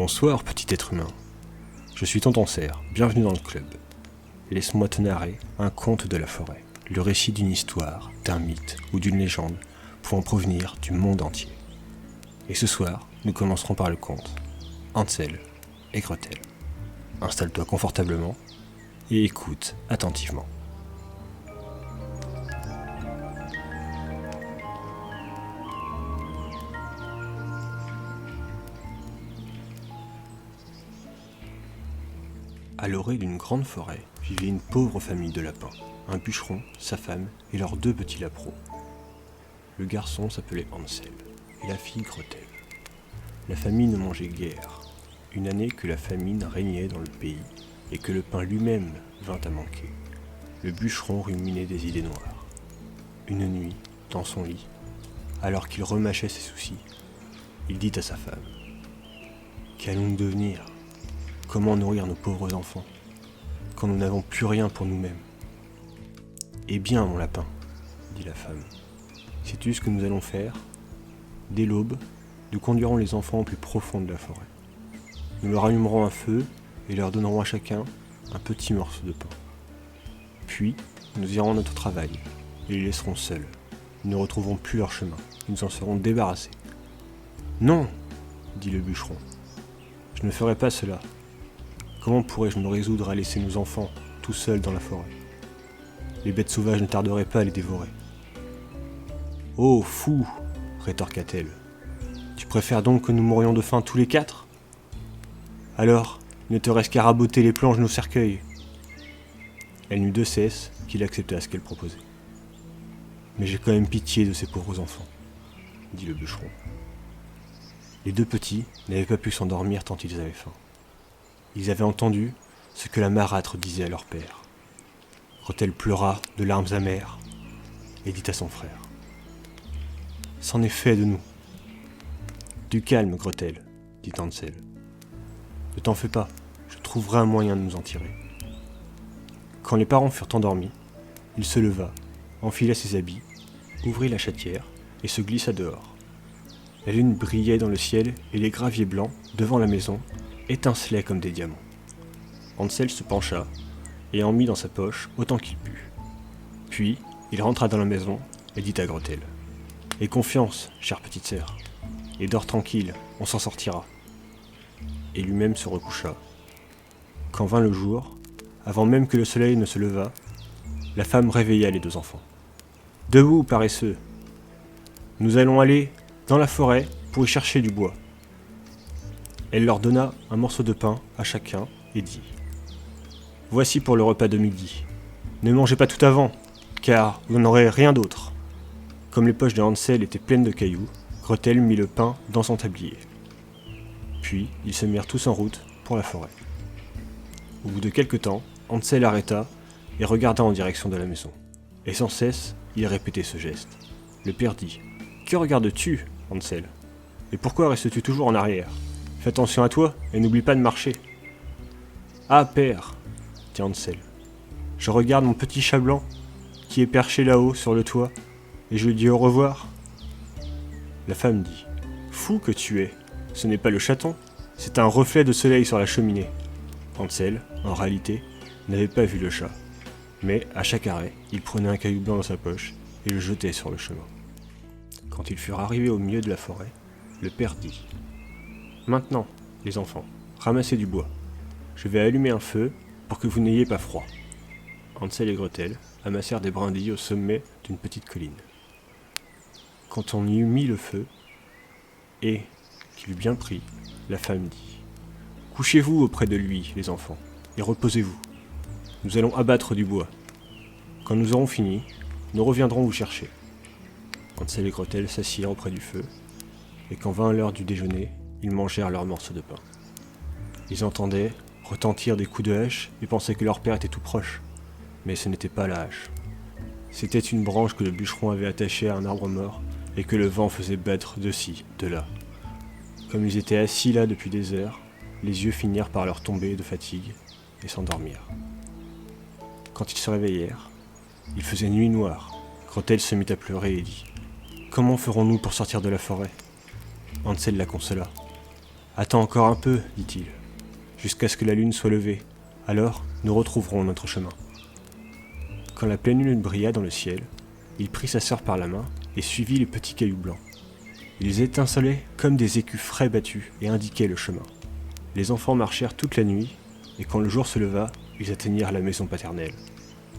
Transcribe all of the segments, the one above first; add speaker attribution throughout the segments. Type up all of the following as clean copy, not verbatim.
Speaker 1: Bonsoir, petit être humain. Je suis Tonton Cerf, bienvenue dans le club. Laisse-moi te narrer un conte de la forêt, le récit d'une histoire, d'un mythe ou d'une légende pouvant provenir du monde entier. Et ce soir, nous commencerons par le conte Hansel et Gretel. Installe-toi confortablement et écoute attentivement. À l'orée d'une grande forêt vivait une pauvre famille de lapins, un bûcheron, sa femme et leurs deux petits lapreaux. Le garçon s'appelait Hansel et la fille Gretel. La famille ne mangeait guère. Une année que la famine régnait dans le pays et que le pain lui-même vint à manquer, le bûcheron ruminait des idées noires. Une nuit, dans son lit, alors qu'il remâchait ses soucis, il dit à sa femme : « Qu'allons-nous devenir ? Comment nourrir nos pauvres enfants, quand nous n'avons plus rien pour nous-mêmes ? » « Eh bien, mon lapin, dit la femme, sais-tu ce que nous allons faire ? Dès l'aube, nous conduirons les enfants au plus profond de la forêt. Nous leur allumerons un feu et leur donnerons à chacun un petit morceau de pain. Puis, nous irons à notre travail et les laisserons seuls. Nous ne retrouverons plus leur chemin, nous en serons débarrassés. »« Non, dit le bûcheron, je ne ferai pas cela. Comment pourrais-je me résoudre à laisser nos enfants tout seuls dans la forêt ? Les bêtes sauvages ne tarderaient pas à les dévorer. »« Oh, fou !» rétorqua-t-elle. « Tu préfères donc que nous mourions de faim tous les quatre ? Alors, il ne te reste qu'à raboter les planches de nos cercueils. » Elle n'eut de cesse qu'il accepta ce qu'elle proposait. « Mais j'ai quand même pitié de ces pauvres enfants, dit le bûcheron. » Les deux petits n'avaient pas pu s'endormir tant ils avaient faim. Ils avaient entendu ce que la marâtre disait à leur père. Gretel pleura de larmes amères et dit à son frère : « C'en est fait de nous. »« Du calme, Gretel, dit Hansel. Ne t'en fais pas, je trouverai un moyen de nous en tirer. » Quand les parents furent endormis, il se leva, enfila ses habits, ouvrit la chatière et se glissa dehors. La lune brillait dans le ciel et les graviers blancs, devant la maison, étincelaient comme des diamants. Hansel se pencha et en mit dans sa poche autant qu'il put. Puis, il rentra dans la maison et dit à Gretel : « Aie confiance, chère petite sœur, et dors tranquille, on s'en sortira. » Et lui-même se recoucha. Quand vint le jour, avant même que le soleil ne se levât, la femme réveilla les deux enfants. « Debout, paresseux ! Nous allons aller dans la forêt pour y chercher du bois. » Elle leur donna un morceau de pain à chacun et dit : « Voici pour le repas de midi. Ne mangez pas tout avant, car vous n'aurez rien d'autre. » Comme les poches de Hansel étaient pleines de cailloux, Gretel mit le pain dans son tablier. Puis ils se mirent tous en route pour la forêt. Au bout de quelque temps, Hansel arrêta et regarda en direction de la maison. Et sans cesse, il répétait ce geste. Le père dit : « Que regardes-tu, Hansel ? Et pourquoi restes-tu toujours en arrière ? Fais attention à toi et n'oublie pas de marcher. »« Ah, père, dit Hansel, je regarde mon petit chat blanc qui est perché là-haut sur le toit et je lui dis au revoir. » La femme dit : « Fou que tu es, ce n'est pas le chaton, c'est un reflet de soleil sur la cheminée. » Hansel, en réalité, n'avait pas vu le chat, mais à chaque arrêt, il prenait un caillou blanc dans sa poche et le jetait sur le chemin. Quand ils furent arrivés au milieu de la forêt, le père dit : « Maintenant, les enfants, ramassez du bois. Je vais allumer un feu pour que vous n'ayez pas froid. » Hansel et Gretel amassèrent des brindilles au sommet d'une petite colline. Quand on y eut mis le feu, et qu'il eut bien pris, la femme dit : « Couchez-vous auprès de lui, les enfants, et reposez-vous. Nous allons abattre du bois. Quand nous aurons fini, nous reviendrons vous chercher. » Hansel et Gretel s'assirent auprès du feu, et quand vint l'heure du déjeuner, ils mangèrent leur morceau de pain. Ils entendaient retentir des coups de hache et pensaient que leur père était tout proche. Mais ce n'était pas la hache. C'était une branche que le bûcheron avait attachée à un arbre mort et que le vent faisait battre de ci, de là. Comme ils étaient assis là depuis des heures, les yeux finirent par leur tomber de fatigue et s'endormirent. Quand ils se réveillèrent, il faisait nuit noire. Gretel se mit à pleurer et dit : « Comment ferons-nous pour sortir de la forêt ?» Hansel la consola. « Attends encore un peu, dit-il, jusqu'à ce que la lune soit levée. Alors, nous retrouverons notre chemin. Quand la pleine lune brilla dans le ciel, il prit sa sœur par la main et suivit les petits cailloux blancs. Ils étincelaient comme des écus frais battus et indiquaient le chemin. Les enfants marchèrent toute la nuit, et quand le jour se leva, ils atteignirent la maison paternelle.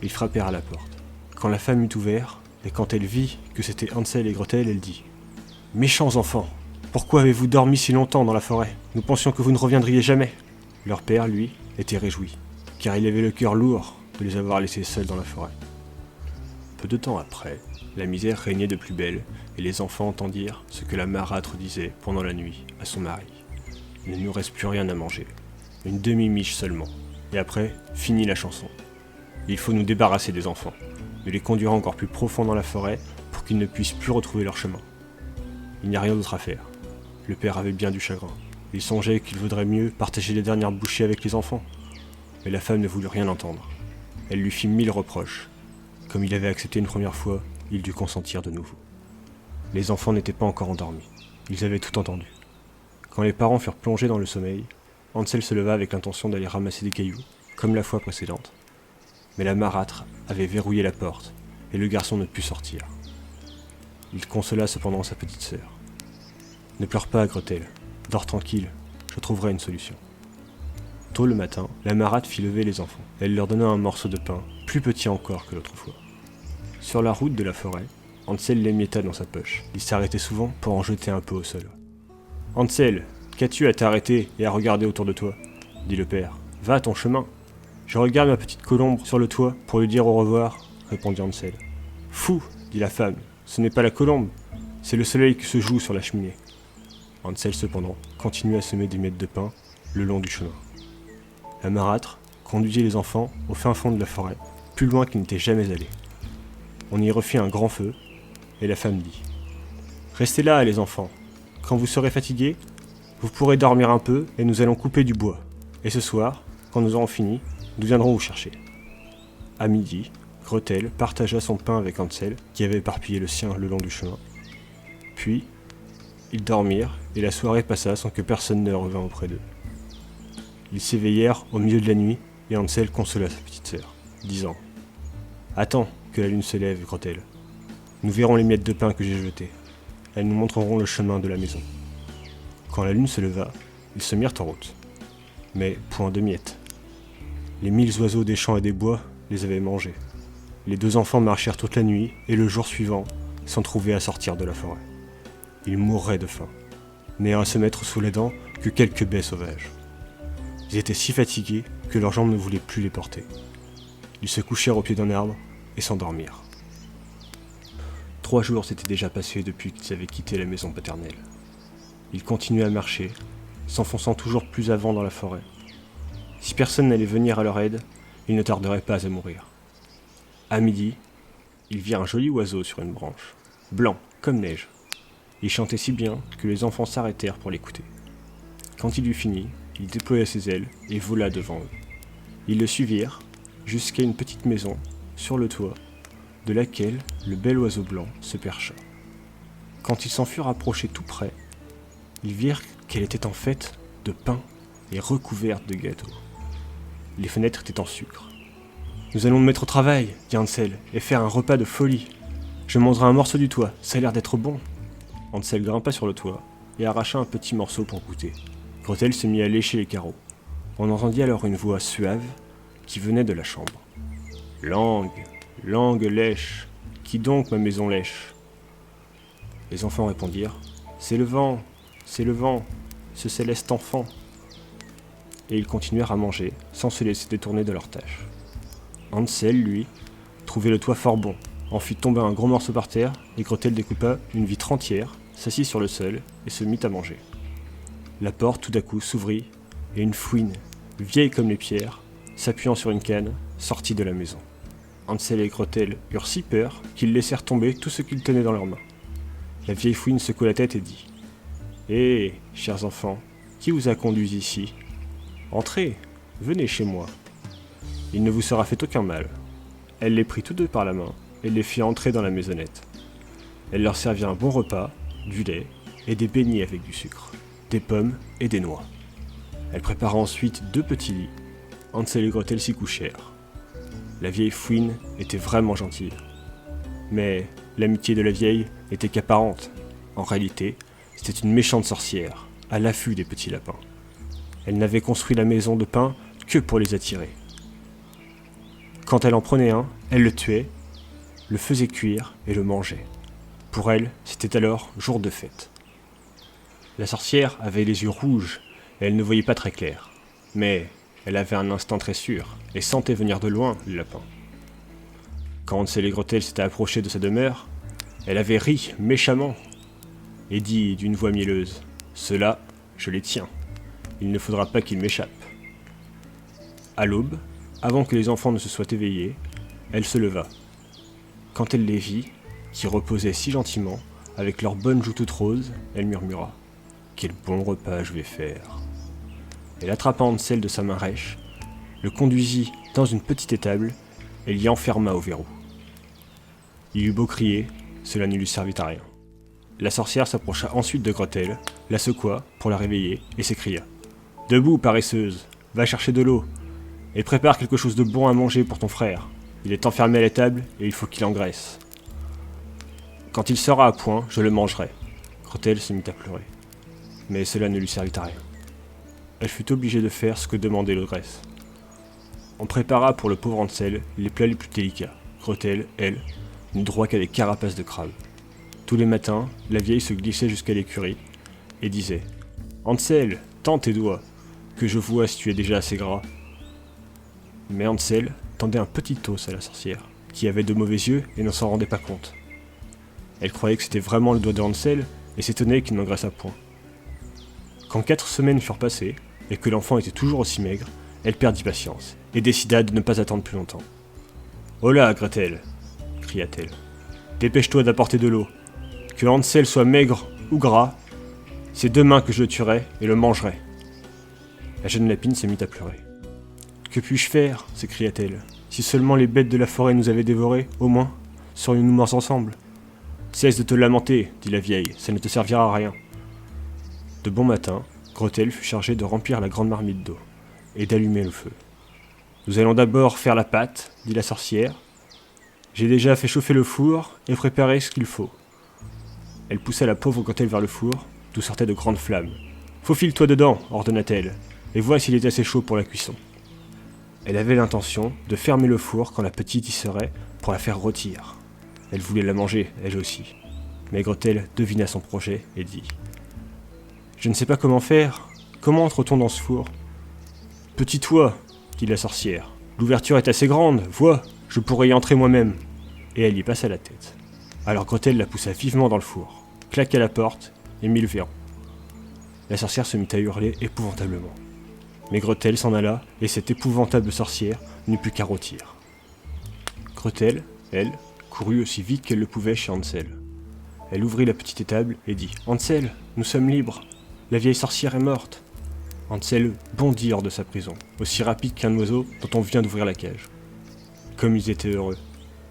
Speaker 1: Ils frappèrent à la porte. Quand la femme eut ouvert, et quand elle vit que c'était Hansel et Gretel, elle dit « Méchants enfants, pourquoi avez-vous dormi si longtemps dans la forêt? Nous pensions que vous ne reviendriez jamais. » Leur père, lui, était réjoui, car il avait le cœur lourd de les avoir laissés seuls dans la forêt. Peu de temps après, la misère régnait de plus belle, et les enfants entendirent ce que la marâtre disait pendant la nuit à son mari. Il ne nous reste plus rien à manger, une demi-miche seulement, et après, fini la chanson. Il faut nous débarrasser des enfants, de les conduire encore plus profond dans la forêt pour qu'ils ne puissent plus retrouver leur chemin. Il n'y a rien d'autre à faire. Le père avait bien du chagrin. Il songeait qu'il vaudrait mieux partager les dernières bouchées avec les enfants. Mais la femme ne voulut rien entendre. Elle lui fit 1000 reproches. Comme il avait accepté une première fois, il dut consentir de nouveau. Les enfants n'étaient pas encore endormis. Ils avaient tout entendu. Quand les parents furent plongés dans le sommeil, Hansel se leva avec l'intention d'aller ramasser des cailloux, comme la fois précédente. Mais la marâtre avait verrouillé la porte, et le garçon ne put sortir. Il consola cependant sa petite sœur. « Ne pleure pas, Gretel. Dors tranquille, je trouverai une solution. » Tôt le matin, la marâtre fit lever les enfants. Elle leur donna un morceau de pain, plus petit encore que l'autre fois. Sur la route de la forêt, Hansel l'émietta dans sa poche. Il s'arrêtait souvent pour en jeter un peu au sol. « Hansel, qu'as-tu à t'arrêter et à regarder autour de toi ?» dit le père. « Va à ton chemin. »« Je regarde ma petite colombe sur le toit pour lui dire au revoir, » répondit Hansel. « Fou, dit la femme, ce n'est pas la colombe, c'est le soleil qui se joue sur la cheminée. » Hansel, cependant, continua à semer des miettes de pain le long du chemin. La marâtre conduisit les enfants au fin fond de la forêt, plus loin qu'ils n'étaient jamais allés. On y refit un grand feu, et la femme dit « Restez là, les enfants. Quand vous serez fatigués, vous pourrez dormir un peu et nous allons couper du bois. Et ce soir, quand nous aurons fini, nous viendrons vous chercher. » À midi, Gretel partagea son pain avec Hansel, qui avait éparpillé le sien le long du chemin. Puis, ils dormirent, et la soirée passa sans que personne ne revint auprès d'eux. Ils s'éveillèrent au milieu de la nuit, et Hansel consola sa petite sœur, disant « Attends que la lune se lève, Gretel. Nous verrons les miettes de pain que j'ai jetées. Elles nous montreront le chemin de la maison. » Quand la lune se leva, ils se mirent en route. Mais point de miettes. Les 1000 oiseaux des champs et des bois les avaient mangés. Les deux enfants marchèrent toute la nuit, et le jour suivant, s'en trouvaient à sortir de la forêt. Ils mourraient de faim, n'ayant à se mettre sous les dents que quelques baies sauvages. Ils étaient si fatigués que leurs jambes ne voulaient plus les porter. Ils se couchèrent au pied d'un arbre et s'endormirent. 3 jours s'étaient déjà passés depuis qu'ils avaient quitté la maison paternelle. Ils continuaient à marcher, s'enfonçant toujours plus avant dans la forêt. Si personne n'allait venir à leur aide, ils ne tarderaient pas à mourir. À midi, ils virent un joli oiseau sur une branche, blanc comme neige. Il chantait si bien que les enfants s'arrêtèrent pour l'écouter. Quand il eut fini, il déploya ses ailes et vola devant eux. Ils le suivirent jusqu'à une petite maison sur le toit, de laquelle le bel oiseau blanc se percha. Quand ils s'en furent approchés tout près, ils virent qu'elle était en fait de pain et recouverte de gâteaux. Les fenêtres étaient en sucre. « Nous allons nous mettre au travail, dit Hansel, et faire un repas de folie. Je mangerai un morceau du toit, ça a l'air d'être bon. » Hansel grimpa sur le toit et arracha un petit morceau pour goûter. Gretel se mit à lécher les carreaux. On entendit alors une voix suave qui venait de la chambre. « Langue, langue lèche, qui donc ma maison lèche ?» Les enfants répondirent « C'est le vent, ce céleste enfant. » Et ils continuèrent à manger sans se laisser détourner de leur tâche. Hansel, lui, trouvait le toit fort bon, en fit tomber un gros morceau par terre, et Gretel découpa une vitre entière, s'assit sur le sol et se mit à manger. La porte tout à coup s'ouvrit, et une fouine, vieille comme les pierres, s'appuyant sur une canne, sortit de la maison. Hansel et Gretel eurent si peur qu'ils laissèrent tomber tout ce qu'ils tenaient dans leurs mains. La vieille fouine secoua la tête et dit « Hé, chers enfants, qui vous a conduits ici ? Entrez, venez chez moi. Il ne vous sera fait aucun mal. » Elle les prit tous deux par la main et les fit entrer dans la maisonnette. Elle leur servit un bon repas, du lait et des beignets avec du sucre. des pommes et des noix. Elle prépara ensuite 2 petits lits. Hansel et Gretel s'y couchèrent. La vieille fouine était vraiment gentille. Mais l'amitié de la vieille n'était qu'apparente. En réalité, c'était une méchante sorcière, à l'affût des petits lapins. Elle n'avait construit la maison de pain que pour les attirer. Quand elle en prenait un, elle le tuait, le faisait cuire et le mangeait. Pour elle, c'était alors jour de fête. La sorcière avait les yeux rouges et elle ne voyait pas très clair. Mais elle avait un instinct très sûr et sentait venir de loin le lapin. Quand Hansel et Gretel s'étaient approchés de sa demeure, elle avait ri méchamment et dit d'une voix mielleuse « Ceux-là, je les tiens. Il ne faudra pas qu'ils m'échappent. » À l'aube, avant que les enfants ne se soient éveillés, elle se leva. Quand elle les vit, qui reposaient si gentiment, avec leurs bonnes joues toutes roses, elle murmura « Quel bon repas je vais faire !» Elle attrapa Hansel de sa main rêche, le conduisit dans une petite étable et l'y enferma au verrou. Il eut beau crier, cela ne lui servit à rien. La sorcière s'approcha ensuite de Gretel, la secoua pour la réveiller et s'écria « Debout, paresseuse, va chercher de l'eau et prépare quelque chose de bon à manger pour ton frère. Il est enfermé à l'étable et il faut qu'il engraisse. Quand il sera à point, je le mangerai. » Gretel se mit à pleurer. Mais cela ne lui servit à rien. Elle fut obligée de faire ce que demandait l'ogresse. On prépara pour le pauvre Hansel les plats les plus délicats. Gretel, elle, n'eut droit qu'à des carapaces de crabe. Tous les matins, la vieille se glissait jusqu'à l'écurie et disait « Hansel, tends tes doigts, que je vois si tu es déjà assez gras. » Mais Hansel tendait un petit os à la sorcière, qui avait de mauvais yeux et ne s'en rendait pas compte. Elle croyait que c'était vraiment le doigt de Hansel et s'étonnait qu'il n'engraissât point. Quand 4 semaines furent passées, et que l'enfant était toujours aussi maigre, elle perdit patience, et décida de ne pas attendre plus longtemps. « Holà, Gretel !» cria-t-elle. « Dépêche-toi d'apporter de l'eau. Que Hansel soit maigre ou gras, c'est demain que je le tuerai et le mangerai. » La jeune lapine se mit à pleurer. « Que puis-je faire ?» s'écria-t-elle. « Si seulement les bêtes de la forêt nous avaient dévorés, au moins, serions-nous morts ensemble. »« Cesse de te lamenter, dit la vieille, ça ne te servira à rien. » De bon matin, Gretel fut chargée de remplir la grande marmite d'eau et d'allumer le feu. « Nous allons d'abord faire la pâte, dit la sorcière. J'ai déjà fait chauffer le four et préparé ce qu'il faut. » Elle poussa la pauvre Gretel vers le four, d'où sortaient de grandes flammes. « Faufile-toi dedans, ordonna-t-elle, et vois s'il est assez chaud pour la cuisson. » Elle avait l'intention de fermer le four quand la petite y serait pour la faire rôtir. Elle voulait la manger, elle aussi. Mais Gretel devina son projet et dit « Je ne sais pas comment faire. Comment entre-t-on dans ce four ?»« Petit toit, dit la sorcière. L'ouverture est assez grande, vois, je pourrais y entrer moi-même. » Et elle y passa la tête. Alors Gretel la poussa vivement dans le four, claqua la porte et mit le verrou. La sorcière se mit à hurler épouvantablement. Mais Gretel s'en alla et cette épouvantable sorcière n'eut plus qu'à rôtir. Gretel, elle, courut aussi vite qu'elle le pouvait chez Hansel. Elle ouvrit la petite étable et dit « Hansel, nous sommes libres. La vieille sorcière est morte. » Hansel bondit hors de sa prison, aussi rapide qu'un oiseau dont on vient d'ouvrir la cage. Comme ils étaient heureux,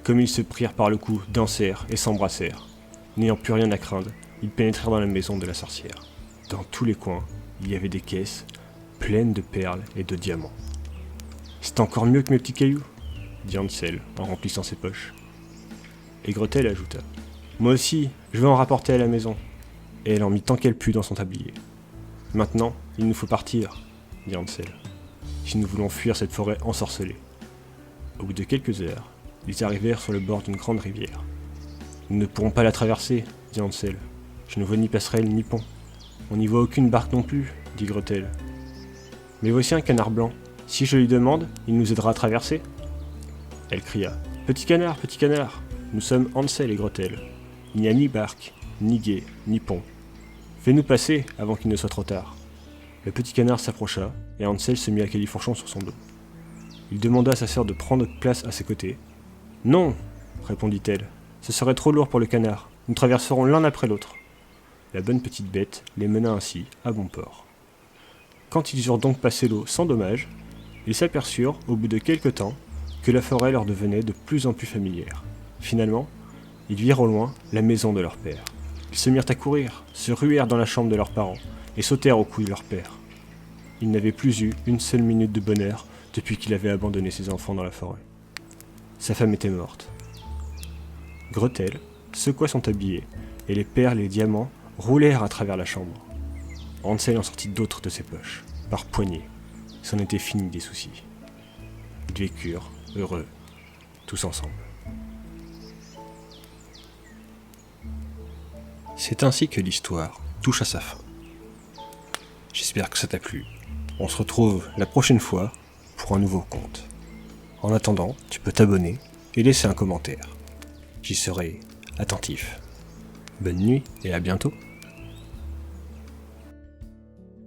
Speaker 1: comme ils se prirent par le cou, dansèrent et s'embrassèrent. N'ayant plus rien à craindre, ils pénétrèrent dans la maison de la sorcière. Dans tous les coins, il y avait des caisses pleines de perles et de diamants. « C'est encore mieux que mes petits cailloux, » dit Hansel en remplissant ses poches. Et Gretel ajouta « Moi aussi, je vais en rapporter à la maison. » Et elle en mit tant qu'elle put dans son tablier. « Maintenant, il nous faut partir, » dit Hansel, « si nous voulons fuir cette forêt ensorcelée. » Au bout de quelques heures, ils arrivèrent sur le bord d'une grande rivière. « Nous ne pourrons pas la traverser, » dit Hansel. « Je ne vois ni passerelle ni pont. »« On n'y voit aucune barque non plus, » dit Gretel. « Mais voici un canard blanc. Si je lui demande, il nous aidera à traverser. » Elle cria « Petit canard, nous sommes Hansel et Gretel. Il n'y a ni barque, ni gué, ni pont. Fais-nous passer avant qu'il ne soit trop tard. » Le petit canard s'approcha, et Hansel se mit à califourchon sur son dos. Il demanda à sa sœur de prendre place à ses côtés. « Non, répondit-elle, ce serait trop lourd pour le canard. Nous traverserons l'un après l'autre. » La bonne petite bête les mena ainsi à bon port. Quand ils eurent donc passé l'eau sans dommage, ils s'aperçurent, au bout de quelque temps, que la forêt leur devenait de plus en plus familière. Finalement, ils virent au loin la maison de leur père. Ils se mirent à courir, se ruèrent dans la chambre de leurs parents, et sautèrent au cou de leur père. Il n'avait plus eu une seule minute de bonheur depuis qu'il avait abandonné ses enfants dans la forêt. Sa femme était morte. Gretel secoua son tablier, et les perles et les diamants roulèrent à travers la chambre. Hansel en sortit d'autres de ses poches, par poignées. C'en était fini des soucis. Ils vécurent, heureux, tous ensemble. C'est ainsi que l'histoire touche à sa fin. J'espère que ça t'a plu. On se retrouve la prochaine fois pour un nouveau conte. En attendant, tu peux t'abonner et laisser un commentaire. J'y serai attentif. Bonne nuit et à bientôt.